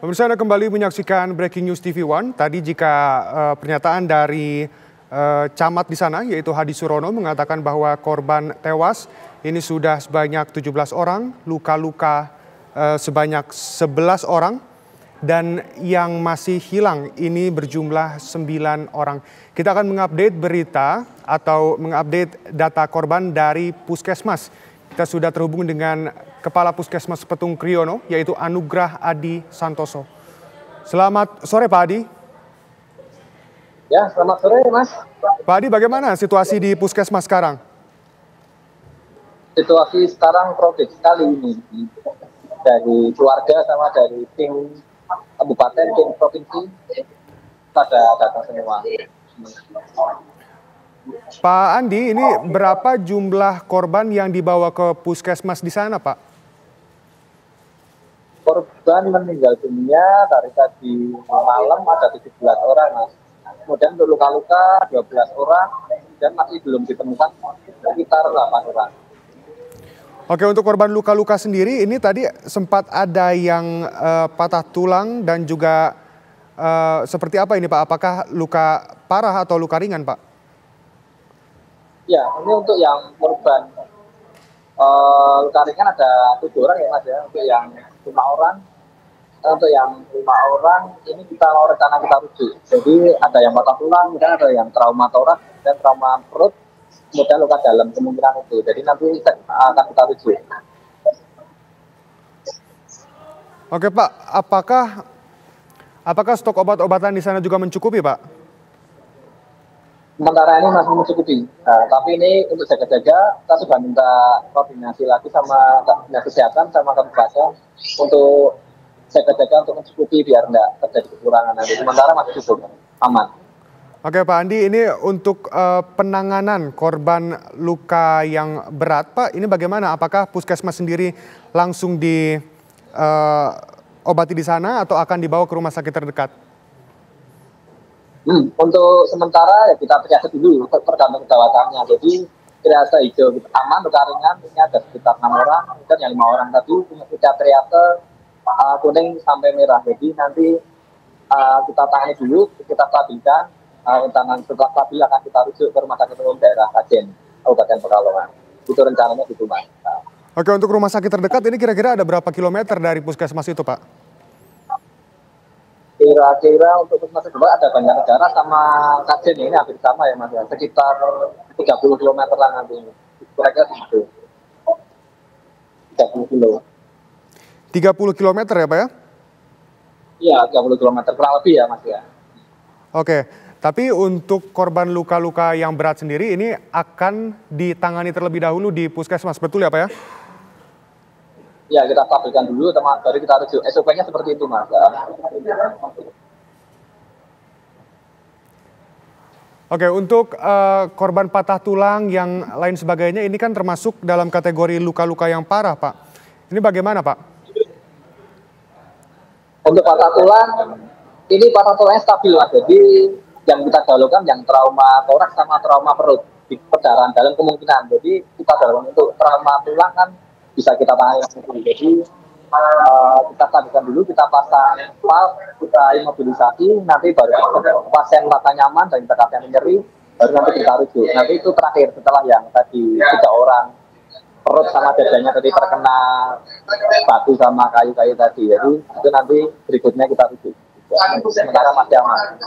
Pemirsa, Anda kembali menyaksikan Breaking News TV One. Tadi jika pernyataan dari camat di sana yaitu Hadi Surono mengatakan bahwa korban tewas ini sudah sebanyak 17 orang, luka-luka sebanyak 11 orang dan yang masih hilang ini berjumlah 9 orang. Kita akan mengupdate berita atau mengupdate data korban dari Puskesmas. Kita sudah terhubung dengan Kepala Puskesmas Petung Kriono, yaitu Anugrah Adi Santoso. Selamat sore Pak Adi. Ya, selamat sore Mas. Pak Adi, bagaimana situasi di Puskesmas sekarang? Situasi sekarang krodit sekali ini. Dari keluarga sama dari tim kabupaten, tim provinsi, pada datang semua. Pak Andi, ini berapa jumlah korban yang dibawa ke Puskesmas di sana, Pak? Korban meninggal dunia dari tadi malam ada 17 orang, Mas. Kemudian untuk luka-luka 12 orang dan masih belum ditemukan sekitar 8 orang. Oke, untuk korban luka-luka sendiri, ini tadi sempat ada yang patah tulang dan juga seperti apa ini Pak? Apakah luka parah atau luka ringan, Pak? Ya, ini untuk yang korban luka ringan ada 7 orang ya Mas ya. Untuk yang 5 orang, untuk yang 5 orang ini kita mau rencana kita rujuk. Jadi ada yang patah tulang, kemudian ada yang trauma toraks dan trauma perut, kemudian luka dalam kemungkinan itu. Jadi nanti akan kita rujuk. Oke Pak, apakah stok obat-obatan di sana juga mencukupi, Pak? Sementara ini masih mencukupi. Nah, tapi ini untuk jaga-jaga, kita sudah minta koordinasi lagi sama Dinas Kesehatan sama kabupaten untuk jaga-jaga untuk mencukupi biar tidak terjadi kekurangan nanti. Sementara masih cukup, aman. Oke Pak Andi, ini untuk penanganan korban luka yang berat, Pak, ini bagaimana? Apakah Puskesmas sendiri langsung diobati di sana atau akan dibawa ke rumah sakit terdekat? Untuk sementara ya kita triase dulu tergantung kedawatannya. Jadi triase hijau aman, luka ringan ini ada sekitar 6 orang, dan yang 5 orang tadi kita triase kuning sampai merah. Jadi nanti kita tangani dulu, kita stabilkan. Setelah stabil akan kita rujuk ke rumah sakit umum daerah Kajen, Kabupaten Pekalongan. Itu rencananya gitu Mas. Oke, untuk rumah sakit terdekat ini kira-kira ada berapa kilometer dari Puskesmas itu, Pak? Kira-kira untuk Puskesmas terdekat ada banyak negara sama Kajen ini hampir sama ya Mas ya. Sekitar 30 km lah nanti. Kira-kira segitu. 30 kilo. 30 km ya Pak ya? Iya, 30 km kurang lebih ya Mas ya. Oke, tapi untuk korban luka-luka yang berat sendiri ini akan ditangani terlebih dahulu di Puskesmas, betul ya Pak ya? Ya, kita stabilkan dulu, baru kita rujuk. SOP-nya seperti itu Mas. Oke, untuk korban patah tulang yang lain sebagainya ini kan termasuk dalam kategori luka-luka yang parah Pak. Ini bagaimana Pak? Untuk patah tulang, ini patah tulangnya stabil Mas. Jadi yang kita dahulukan yang trauma toraks sama trauma perut di perdarahan dalam kemungkinan. Jadi kita dalam untuk trauma tulang kan bisa kita tangani sendiri. Jadi kita stabilkan dulu, kita pasang valve, kita imobilisasi, nanti baru pasien rasa nyaman dan kita kasih nyeri, baru nanti kita rujuk. Nanti itu terakhir setelah yang tadi 3 orang perut sama dadanya tadi terkena batu sama kayu-kayu tadi. Jadi itu nanti berikutnya kita rujuk. Sementara masih aman.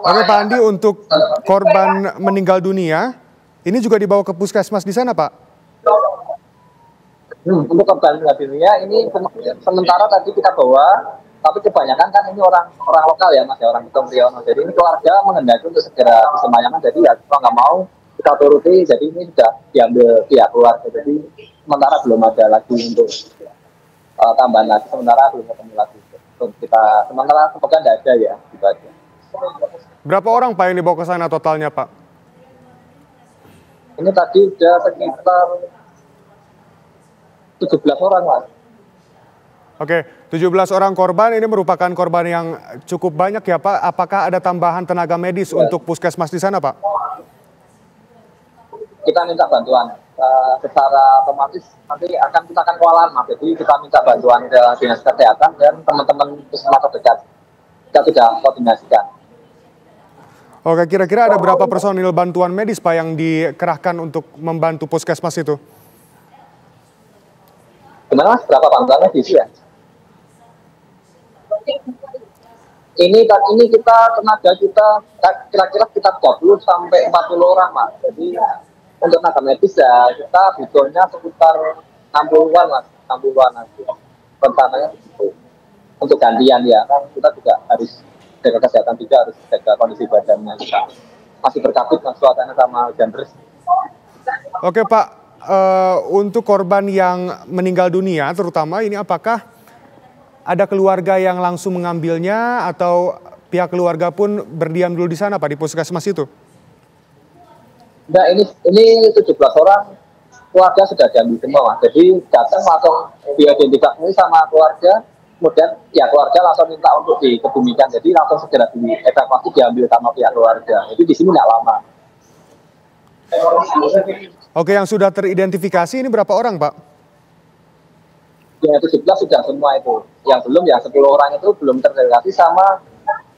Oke Pak Andi, untuk korban meninggal dunia, ini juga dibawa ke Puskesmas di sana Pak? Untuk korban meninggal dunia ini sementara tadi kita bawa, tapi kebanyakan kan ini orang lokal ya Mas ya, orang Petung Kriono. Jadi ini keluarga menghendaki untuk segera disemayamkan, jadi ya kalau nggak mau kita turuti, jadi ini sudah diambil pihak keluarga. Jadi sementara belum ada lagi untuk tambahan lagi, sementara belum ketemu lagi. Untuk kita sementara semoga tidak ada ya, gitu aja. Berapa orang Pak yang dibawa ke sana totalnya Pak? Ini tadi udah sekitar 17 orang Mas. Oke, 17 orang korban ini merupakan korban yang cukup banyak ya Pak. Apakah ada tambahan tenaga medis untuk Puskesmas di sana Pak? Kita minta bantuan. secara otomatis nanti kita akan kewalahan Mas. Jadi kita minta bantuan ke dinas kesehatan dan teman-teman puskesmas terdekat. Kita sudah koordinasikan. Oke, kira-kira ada berapa personil bantuan medis Pak yang dikerahkan untuk membantu puskesmas itu? Gimana Mas? Berapa bantuan medis ya? Ini kita tenaga kita kira-kira sekitar 30 sampai 40 orang Mas. Jadi untuk tenaga medis ya kita butuhnya sekitar 60-an Mas, 60-an nanti. Rencananya begitu. Untuk gantian ya kan kita juga harus jaga kesehatan juga, harus jaga kondisi badannya kita. Masih berkabut Mas suasana sama hujan deras. Oke Pak, untuk korban yang meninggal dunia terutama ini apakah ada keluarga yang langsung mengambilnya atau pihak keluarga pun berdiam dulu di sana Pak di puskesmas itu? Nah ini 17 orang keluarga sudah diambil semua Mas. Jadi datang langsung diidentifikasi sama keluarga, kemudian ya keluarga langsung minta untuk dikebumikan. Jadi langsung segera dievakuasi diambil sama pihak keluarga. Jadi di sini nggak lama. Oke, yang sudah teridentifikasi ini berapa orang Pak? Yang 17 sudah semua itu. Yang belum ya 10 orang itu belum teridentifikasi sama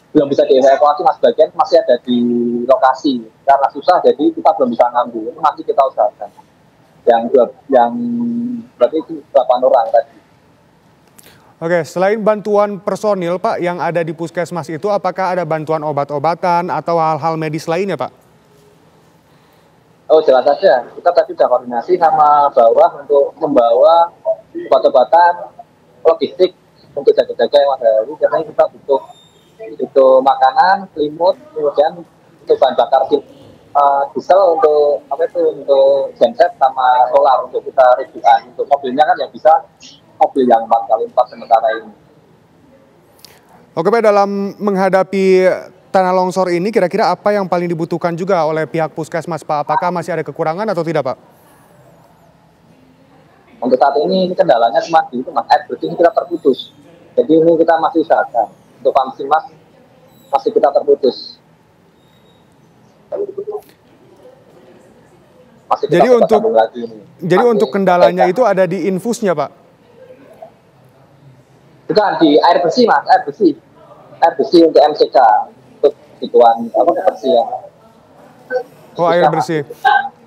belum bisa dievakuasi Mas, bagian masih ada di lokasi karena susah jadi kita belum bisa ngambil. Itu nanti kita usahakan. Yang berarti 8 orang tadi. Oke, selain bantuan personil Pak yang ada di puskesmas itu, apakah ada bantuan obat-obatan atau hal-hal medis lainnya Pak? Oh jelas saja, kita tadi sudah koordinasi sama bawah untuk membawa obat-obatan, logistik untuk jaga-jaga yang ada. Karena kita butuh makanan, selimut, kemudian untuk bahan bakar diesel untuk untuk genset sama solar untuk kita rujukan. Untuk mobilnya kan yang bisa mobil yang 4x4 sementara ini. Oke Pak, dalam menghadapi tanah longsor ini kira-kira apa yang paling dibutuhkan juga oleh pihak puskesmas Pak? Apakah masih ada kekurangan atau tidak Pak? Untuk saat ini kendalanya cuma di itu Mas, air bersih kita terputus. Jadi ini kita masih usahakan. Untuk Pamsimas masih kita terputus. Masih kita jadi untuk kendalanya itu ada di infusnya Pak? Bukan, di air bersih Mas, air bersih. Air bersih untuk MCK, untuk kebutuhan kebersihan. Oh, air bersih.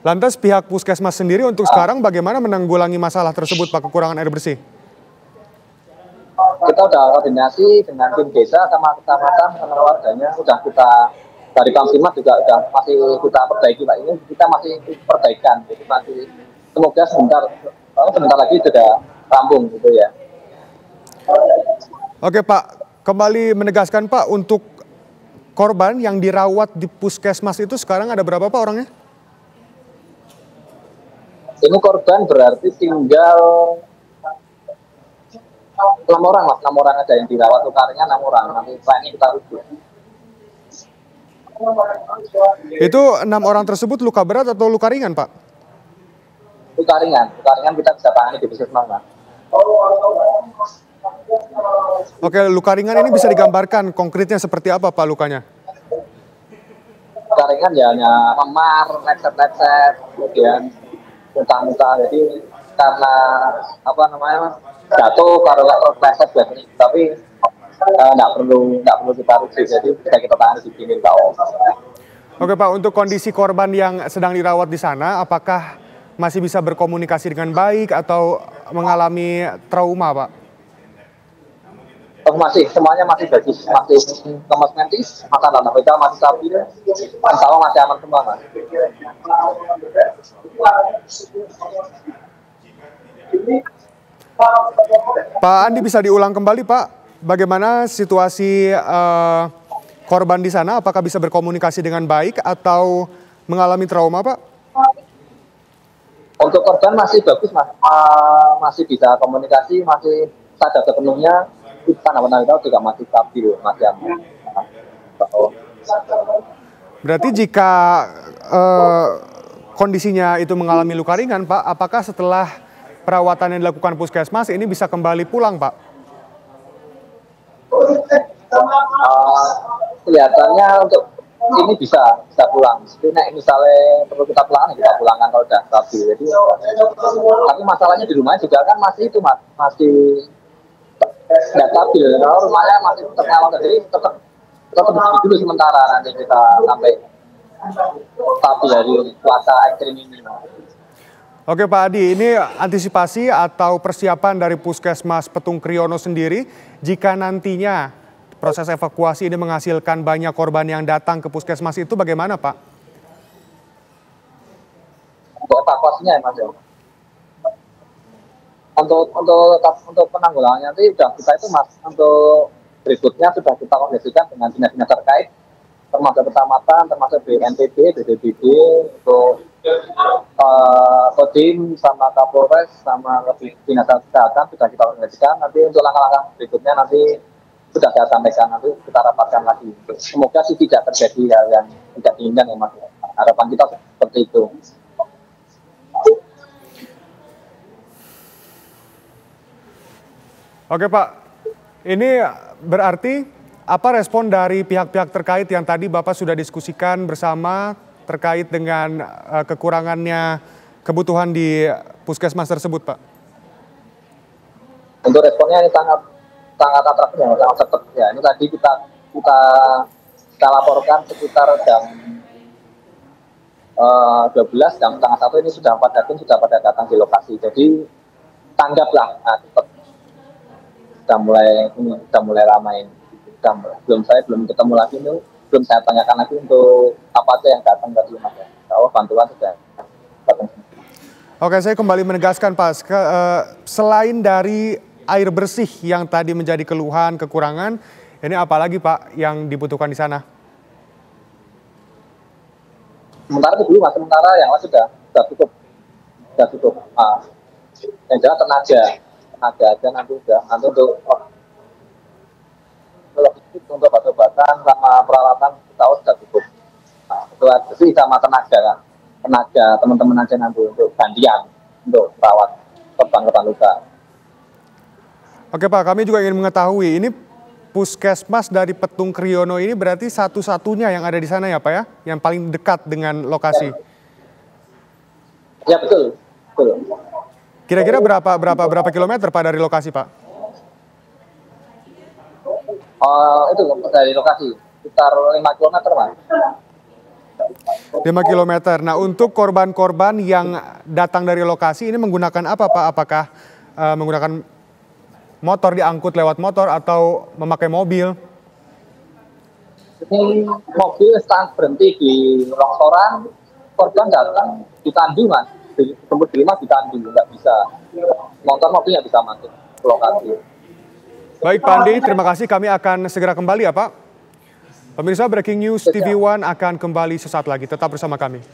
Lantas pihak puskesmas sendiri untuk sekarang bagaimana menanggulangi masalah tersebut Pak, kekurangan air bersih? Kita udah koordinasi dengan tim desa sama kecamatan sama warganya, sudah kita dari Pamsimas juga udah masih kita perbaiki Pak, ini kita masih perbaikan, jadi masih semoga sebentar lagi sudah rampung gitu ya. Oke Pak, kembali menegaskan Pak, untuk korban yang dirawat di puskesmas itu sekarang ada berapa Pak orangnya? Ini korban berarti tinggal 6 orang Mas, 6 orang ada yang dirawat, luka ringan 6 orang, nanti lainnya kita rujuk. Itu 6 orang tersebut luka berat atau luka ringan Pak? Luka ringan kita bisa tangani di puskesmas Mas. Oke, luka ringan ini bisa digambarkan konkretnya seperti apa Pak lukanya? Luka ringan ya hanya memar, lecet-lecet, kemudian muntah-muntah. Jadi karena jatuh kalau nggak terpleset biasanya, tapi nggak perlu kita rujuk, jadi bisa kita tangani di sini Pak. Oke Pak, untuk kondisi korban yang sedang dirawat di sana, apakah masih bisa berkomunikasi dengan baik atau mengalami trauma Pak? Masih, semuanya masih bagus, masih lemas mentis, makanan vital masih stabil, insya Allah masih aman semua Mas. Pak Andi, bisa diulang kembali Pak, bagaimana situasi korban di sana? Apakah bisa berkomunikasi dengan baik atau mengalami trauma Pak? Untuk korban masih bagus Mas, masih bisa komunikasi, masih sadar sepenuhnya. Tanah-tanah itu juga masih stabil, masih aman. Berarti jika kondisinya itu mengalami luka ringan Pak, apakah setelah perawatan yang dilakukan puskesmas ini bisa kembali pulang Pak? Kelihatannya untuk ini bisa pulang. Jadi misalnya perlu kita pulangkan, kita pulangkan kalau udah stabil. Jadi tapi masalahnya di rumah juga kan masih itu mas, masih nggak stabil. Kalau rumahnya masih ternyala, jadi tetap dulu sementara, nanti kita sampai stabil dari cuaca ekstrim ini. Oke Pak Adi, ini antisipasi atau persiapan dari Puskesmas Petung Kriono sendiri jika nantinya proses evakuasi ini menghasilkan banyak korban yang datang ke Puskesmas itu bagaimana Pak? Untuk evakuasinya ya Mas ya. Untuk penanggulangannya nanti sudah kita itu Mas, untuk berikutnya sudah kita koordinasikan dengan dinas-dinas terkait, termasuk kecamatan, termasuk BNPB, BPBD, untuk Kodim sama Kapolres sama dinas kesehatan sudah kita koordinasikan. Nanti untuk langkah-langkah berikutnya nanti sudah saya sampaikan, nanti kita rapatkan lagi. Semoga sih tidak terjadi hal yang tidak diinginkan ya Mas. Harapan kita seperti itu. Oke Pak, ini berarti apa respon dari pihak-pihak terkait yang tadi Bapak sudah diskusikan bersama terkait dengan kekurangannya kebutuhan di Puskesmas tersebut Pak? Untuk responnya ini sangat atraktif ya, sangat cepat ya. Ini tadi kita laporkan sekitar jam 12, jam setengah 1 ini sudah pada datang di lokasi. Jadi tanggaplah, cepat. Sudah mulai ramai. Belum ketemu lagi nih, belum saya tanyakan lagi untuk apa aja yang datang tadi Mas. Oh, bantuan sudah datang. Oke, saya kembali menegaskan Pak, selain dari air bersih yang tadi menjadi keluhan, kekurangan, ini apalagi Pak yang dibutuhkan di sana? Sementara itu dulu Mas, sementara yang lain sudah cukup. Yang jelas tenaga aja nanti untuk logistik, untuk obat-obatan sama peralatan kita sudah cukup. Nah, itu aja sih, sama tenaga teman-teman aja nanti untuk gantian untuk perawat korban luka. Oke Pak, kami juga ingin mengetahui ini Puskesmas dari Petung Kriono ini berarti satu-satunya yang ada di sana ya Pak ya, yang paling dekat dengan lokasi. Ya betul. Kira-kira berapa kilometer Pak dari lokasi Pak? Itu dari lokasi sekitar 5 kilometer Mas. 5 kilometer. Nah untuk korban-korban yang datang dari lokasi ini menggunakan apa Pak? Apakah menggunakan motor, diangkut lewat motor atau memakai mobil? Ini mobil saat berhenti di longsoran, korban datang ditandu Mas. Tempat di rumah ditandu, nggak bisa. Mobil nggak bisa masuk ke lokasi. Baik Pak Andi, terima kasih. Kami akan segera kembali ya Pak. Pemirsa, Breaking News TV One akan kembali sesaat lagi. Tetap bersama kami.